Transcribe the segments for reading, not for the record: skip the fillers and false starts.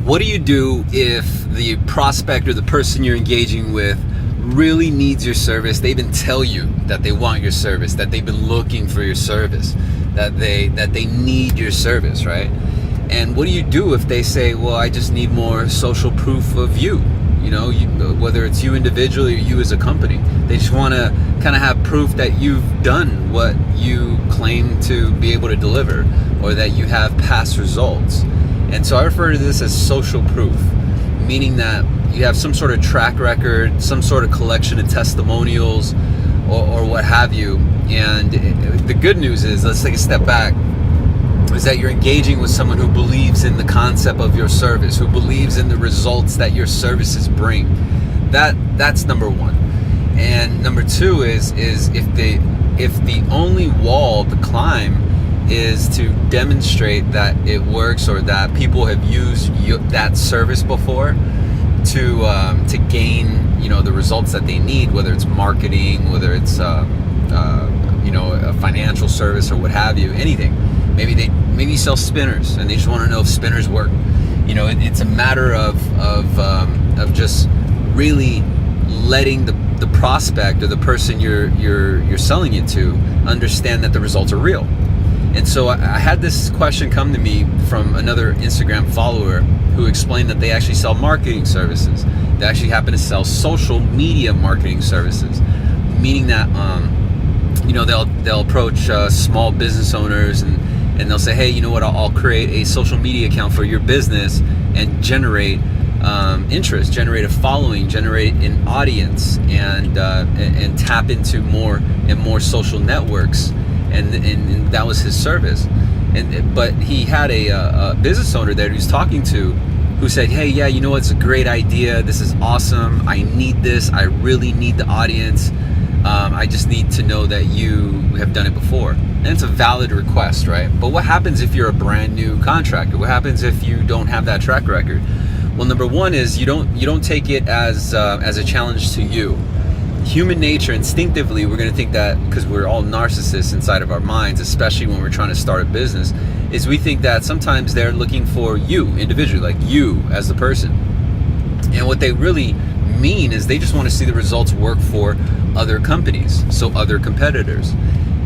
What do you do if the prospect or the person you're engaging with really needs your service? They even tell you that they want your service, that they've been looking for your service, that they need your service, right? And what do you do if they say, well, I just need more social proof of you? You know, whether it's you individually or you as a company, they just want to kind of have proof that you've done what you claim to be able to deliver, or that you have past results. And so I refer to this as social proof, meaning that you have some sort of track record, some sort of collection of testimonials, or what have you. And the good news is, let's take a step back, is that you're engaging with someone who believes in the concept of your service, who believes in the results that your services bring. That's number one. And number two is if the only wall to climb is to demonstrate that it works, or that people have used that service before to gain, you know, the results that they need, whether it's marketing, whether it's you know, a financial service or what have you, anything. Maybe you sell spinners and they just want to know if spinners work. You know, it's a matter of just really letting the prospect or the person you're selling it to understand that the results are real. And so I had this question come to me from another Instagram follower who explained that they actually sell marketing services. They actually happen to sell social media marketing services, meaning that you know, they'll approach small business owners and they'll say, hey, you know what, I'll create a social media account for your business and generate interest, generate a following, generate an audience, and tap into more and more social networks. And that was his service. But he had a business owner there he was talking to who said, hey, yeah, you know what, it's a great idea. This is awesome. I need this. I really need the audience. I just need to know that you have done it before. And it's a valid request, right? But what happens if you're a brand new contractor? What happens if you don't have that track record? Well, number one is you don't take it as a challenge to you. Human nature, instinctively, we're going to think that, because we're all narcissists inside of our minds, especially when we're trying to start a business, is we think that sometimes they're looking for you individually, like you as the person. And what they really mean is they just want to see the results work for other companies, so other competitors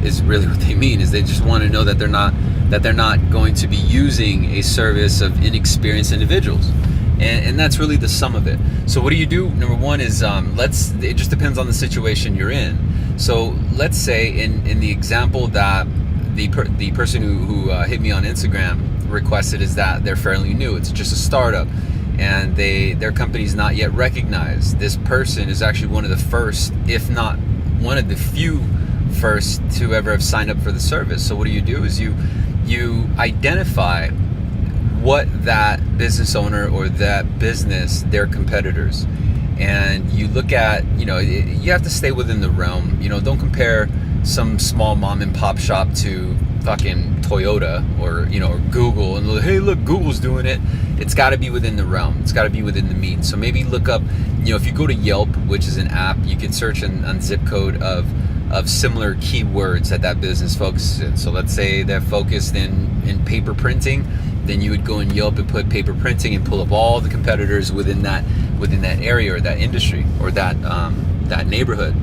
is really what they mean. Is they just want to know that they're not going to be using a service of inexperienced individuals. And that's really the sum of it. So what do you do? Number one is it just depends on the situation you're in. So let's say in the example that the person who hit me on Instagram requested, is that they're fairly new. It's just a startup, and their company's not yet recognized. This person is actually one of the first, if not one of the few first, to ever have signed up for the service. So what do? Is you identify what that business owner or that business, their competitors, and you look at, you know, you have to stay within the realm. You know, don't compare some small mom and pop shop to fucking Toyota or, you know, or Google and look, hey, look, Google's doing it. It's got to be within the realm. It's got to be within the means. So maybe look up, you know, if you go to Yelp, which is an app, you can search on zip code of similar keywords that business focuses in. So let's say they're focused in paper printing, then you would go in Yelp and put paper printing and pull up all the competitors within that area or that industry or that neighborhood,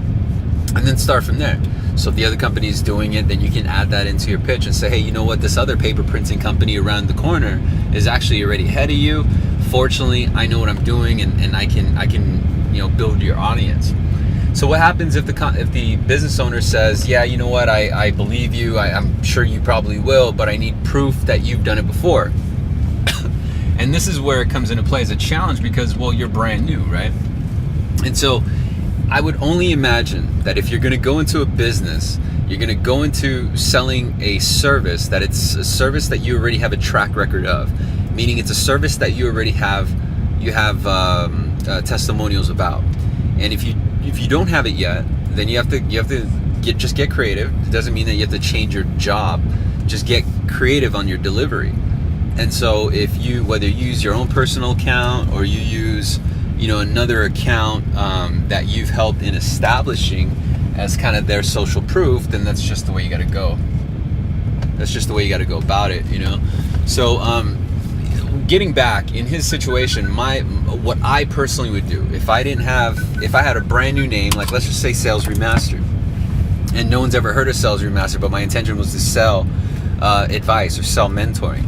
and then start from there. So if the other company is doing it, then you can add that into your pitch and say, hey, you know what, this other paper printing company around the corner is actually already ahead of you. Fortunately, I know what I'm doing, and I can you know, build your audience. So what happens if the business owner says, yeah, you know what, I believe you, I'm sure you probably will, but I need proof that you've done it before. And this is where it comes into play as a challenge, because, well, you're brand new, right? And so I would only imagine that if you're going to go into a business, you're going to go into selling a service, that it's a service that you already have a track record of, meaning it's a service that you already have testimonials about. And if you don't have it yet, then you have to get creative. It doesn't mean that you have to change your job. Just get creative on your delivery. And so if whether you use your own personal account or you use, you know, another account that you've helped in establishing as kind of their social proof, then that's just the way you got to go. That's just the way you got to go about it, you know. So getting back in his situation, what I personally would do if I had a brand new name, like let's just say Sales Remastered, and no one's ever heard of Sales Remastered, but my intention was to sell advice or sell mentoring,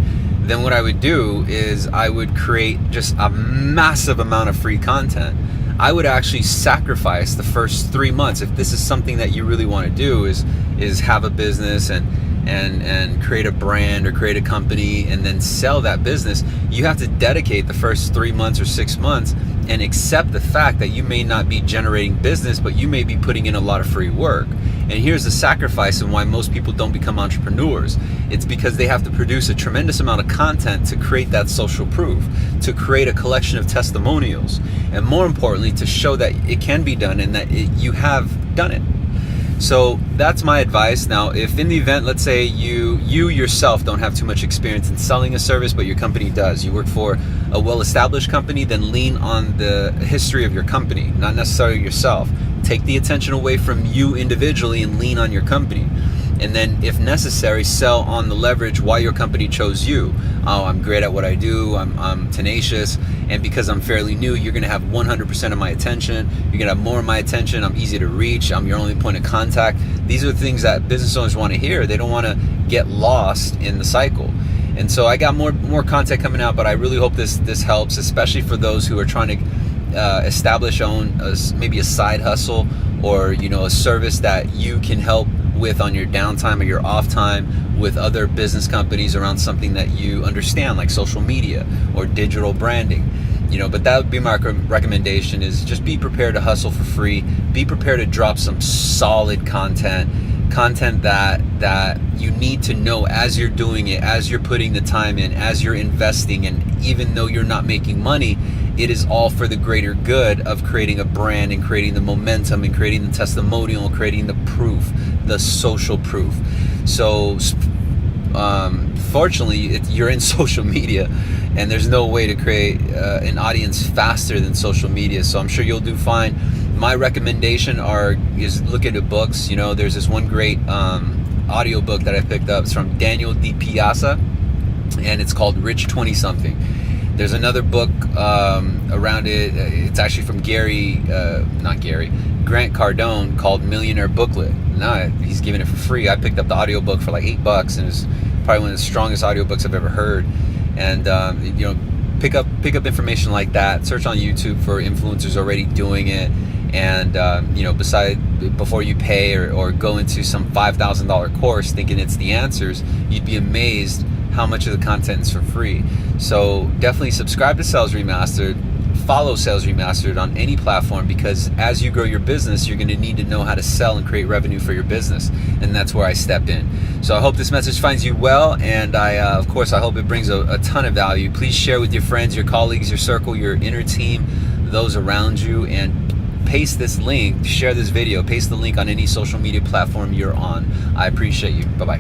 then what I would do is I would create just a massive amount of free content. I would actually sacrifice the first 3 months, if this is something that you really want to do, is have a business and create a brand or create a company and then sell that business. You have to dedicate the first 3 months or 6 months and accept the fact that you may not be generating business, but you may be putting in a lot of free work. And here's the sacrifice and why most people don't become entrepreneurs. It's because they have to produce a tremendous amount of content to create that social proof, to create a collection of testimonials, and more importantly, to show that it can be done and that you have done it. So that's my advice. Now, if in the event, let's say you yourself don't have too much experience in selling a service, but your company does, you work for a well-established company, then lean on the history of your company, not necessarily yourself. Take the attention away from you individually and lean on your company. And then if necessary, sell on the leverage why your company chose you. Oh, I'm great at what I do, I'm tenacious, and because I'm fairly new, you're gonna have 100% of my attention, you're gonna have more of my attention, I'm easy to reach, I'm your only point of contact. These are the things that business owners wanna hear. They don't wanna get lost in the cycle. And so I got more content coming out, but I really hope this helps, especially for those who are trying to establish maybe a side hustle, or a service that you can help with on your downtime or your off time with other business companies around something that you understand, like social media or digital branding. But that would be my recommendation, is just be prepared to hustle for free. Be prepared to drop some solid content that you need to know as you're doing it, as you're putting the time in, as you're investing. And even though you're not making money, it is all for the greater good of creating a brand and creating the momentum and creating the testimonial, creating the proof, the social proof. So fortunately, you're in social media, and there's no way to create an audience faster than social media. So I'm sure you'll do fine. My recommendation is look into books. There's this one great audio book that I picked up. It's from Daniel D. Piazza, and it's called Rich 20-something. There's another book around it. It's actually from Grant Cardone, called Millionaire Booklet. No, he's giving it for free. I picked up the audiobook for like $8, and it's probably one of the strongest audiobooks I've ever heard. And pick up information like that. Search on YouTube for influencers already doing it. And before you pay or go into some $5,000 course thinking it's the answers, you'd be amazed how much of the content is for free. So definitely subscribe to Sales Remastered. Follow Sales Remastered on any platform, because as you grow your business, you're going to need to know how to sell and create revenue for your business, and that's where I step in. So I hope this message finds you well, and of course I hope it brings a ton of value. Please share with your friends, your colleagues, your circle, your inner team, those around you, and paste this link, share this video, paste the link on any social media platform you're on. I appreciate you. Bye-bye.